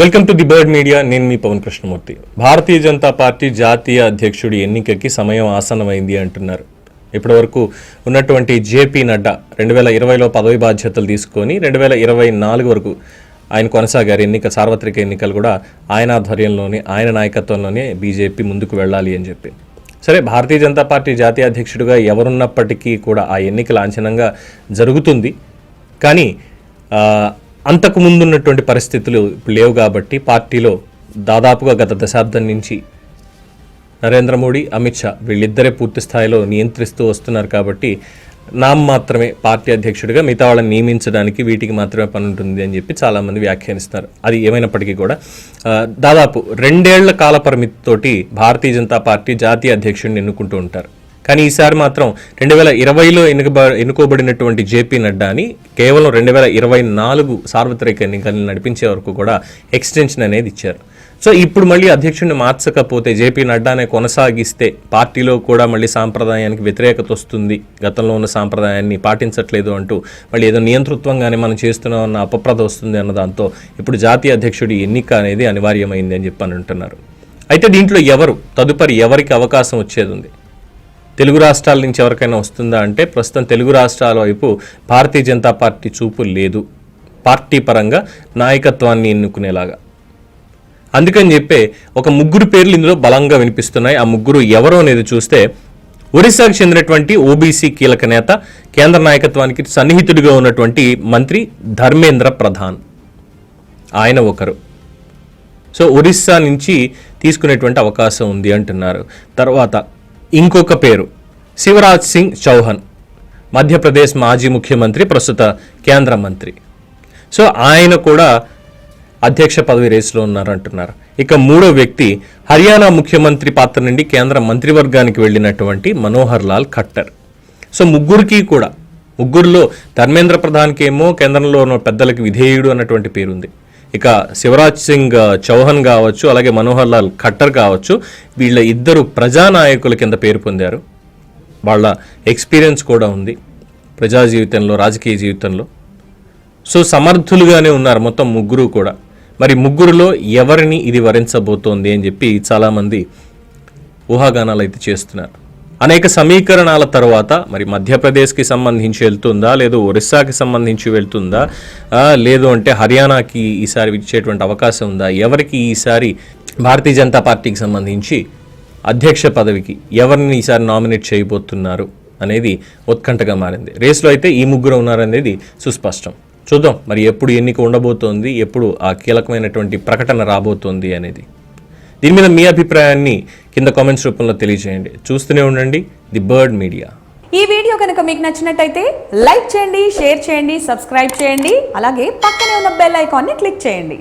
Welcome to the bird media. నేను మీ Pawan Krishnamurthy. Bharatiya Janata party జాతీయ అధ్యక్షుడి ఎన్నికకి సమయం ఆసన్నమైంది అంటున్నారు. ఇప్పటివరకు ఉన్నటువంటి జేపీ నడ్డా 2020లో పదవి బాధ్యతలు తీసుకొని 2024 వరకు ఆయన కొనసాగారు. సార్వత్రిక ఎన్నికలు కూడా ఆయన ఆధ్వర్యంలోనే, ఆయన నాయకత్వంలోనే బీజేపీ ముందుకు వెళ్ళాలి అని చెప్పి. సరే, భారతీయ జనతా పార్టీ జాతీయ అధ్యక్షుడిగా ఎవరున్నప్పటికీ కూడా ఆ ఎన్నిక లాంఛనంగా జరుగుతుంది. కానీ అంతకు ముందున్నటువంటి పరిస్థితులు ఇప్పుడు లేవు కాబట్టి పార్టీలో దాదాపుగా గత దశాబ్దం నుంచి నరేంద్ర మోడీ, అమిత్ షా వీళ్ళిద్దరే పూర్తి స్థాయిలో నియంత్రిస్తూ వస్తున్నారు. కాబట్టి మాత్రమే పార్టీ అధ్యక్షుడిగా మిగతా వాళ్ళని నియమించడానికి వీటికి మాత్రమే పని ఉంటుంది అని చెప్పి చాలామంది వ్యాఖ్యానిస్తారు. అది ఏమైనప్పటికీ కూడా దాదాపు 2 ఏళ్ల కాల పరిమితితోటి భారతీయ జనతా పార్టీ జాతీయ అధ్యక్షుడిని ఎన్నుకుంటూ ఉంటారు. కానీ ఈసారి మాత్రం 2020లో ఎన్నుకోబడినటువంటి జేపీ నడ్డాని కేవలం 2024 సార్వత్రిక ఎన్నికలను నడిపించే వరకు కూడా ఎక్స్టెన్షన్ అనేది ఇచ్చారు. సో ఇప్పుడు మళ్ళీ అధ్యక్షుడిని మార్చకపోతే, జేపీ నడ్డానే కొనసాగిస్తే పార్టీలో కూడా మళ్ళీ సాంప్రదాయానికి వ్యతిరేకత వస్తుంది, గతంలో ఉన్న సాంప్రదాయాన్ని పాటించట్లేదు అంటూ మళ్ళీ ఏదో నియంతృత్వంగానే మనం చేస్తున్నాం అన్న అపప్రద వస్తుంది అన్న దాంతో ఇప్పుడు జాతీయ అధ్యక్షుడి ఎన్నిక అనేది అనివార్యమైంది అని చెప్పి అంటున్నారు. అయితే దీంట్లో తదుపరి ఎవరికి అవకాశం వచ్చేది ఉంది? తెలుగు రాష్ట్రాల నుంచి ఎవరికైనా వస్తుందా అంటే ప్రస్తుతం తెలుగు రాష్ట్రాల వైపు భారతీయ జనతా పార్టీ చూపు లేదు, పార్టీ పరంగా నాయకత్వాన్ని ఎన్నుకునేలాగా. అందుకని చెప్పే ఒక 3 పేర్లు ఇందులో బలంగా వినిపిస్తున్నాయి. ఆ 3 ఎవరో అనేది చూస్తే, ఒరిస్సాకు చెందినటువంటి ఓబీసీ కీలక నేత, కేంద్ర నాయకత్వానికి సన్నిహితుడిగా ఉన్నటువంటి మంత్రి ధర్మేంద్ర ప్రధాన్, ఆయన ఒకరు. సో ఒరిస్సా నుంచి తీసుకునేటువంటి అవకాశం ఉంది అంటున్నారు. తర్వాత ఇంకొక పేరు శివరాజ్ సింగ్ చౌహాన్, మధ్యప్రదేశ్ మాజీ ముఖ్యమంత్రి, ప్రస్తుత కేంద్ర మంత్రి. సో ఆయన కూడా అధ్యక్ష పదవి రేసులో ఉన్నారంటున్నారు. ఇక 3వ వ్యక్తి హర్యానా ముఖ్యమంత్రి పాత్ర నుండి కేంద్ర మంత్రివర్గానికి వెళ్ళినటువంటి మనోహర్ లాల్ ఖట్టర్. సో ముగ్గురులో ధర్మేంద్ర ప్రధాన్కి ఏమో కేంద్రంలో ఉన్న పెద్దలకు విధేయుడు అన్నటువంటి పేరుంది. ఇక శివరాజ్ సింగ్ చౌహాన్ కావచ్చు, అలాగే మనోహర్ లాల్ ఖట్టర్ కావచ్చు, వీళ్ళ ఇద్దరు ప్రజానాయకుల కింద పేరు పొందారు. వాళ్ళ ఎక్స్పీరియన్స్ కూడా ఉంది ప్రజా జీవితంలో, రాజకీయ జీవితంలో. సో సమర్థులుగానే ఉన్నారు మొత్తం 3 కూడా. మరి 3లో ఎవరిని ఇది వరించబోతోంది అని చెప్పి చాలామంది ఊహాగానాలు అయితే చేస్తున్నారు. అనేక సమీకరణాల తర్వాత మరి మధ్యప్రదేశ్కి సంబంధించి వెళ్తుందా, లేదు ఒరిస్సాకి సంబంధించి వెళ్తుందా, లేదు అంటే హర్యానాకి ఈసారి ఇచ్చేటువంటి అవకాశం ఉందా, ఎవరికి ఈసారి భారతీయ జనతా పార్టీకి సంబంధించి అధ్యక్ష పదవికి ఎవరిని ఈసారి నామినేట్ చేయబోతున్నారు అనేది ఉత్కంఠగా మారింది. రేసులో అయితే ఈ 3 ఉన్నారనేది సుస్పష్టం. చూద్దాం మరి ఎప్పుడు ఎన్నిక ఉండబోతోంది, ఎప్పుడు ఆ కీలకమైనటువంటి ప్రకటన రాబోతోంది అనేది. దీని మీద మీ అభిప్రాయాన్ని కింద కామెంట్స్ రూపంలో తెలియజేయండి. చూస్తూనే ఉండండి ది బర్డ్ మీడియా. ఈ వీడియో కనుక మీకు నచ్చినట్టయితే లైక్ చేయండి, షేర్ చేయండి, సబ్స్క్రైబ్ చేయండి. అలాగే పక్కనే ఉన్న బెల్ ఐకాన్ని క్లిక్ చేయండి.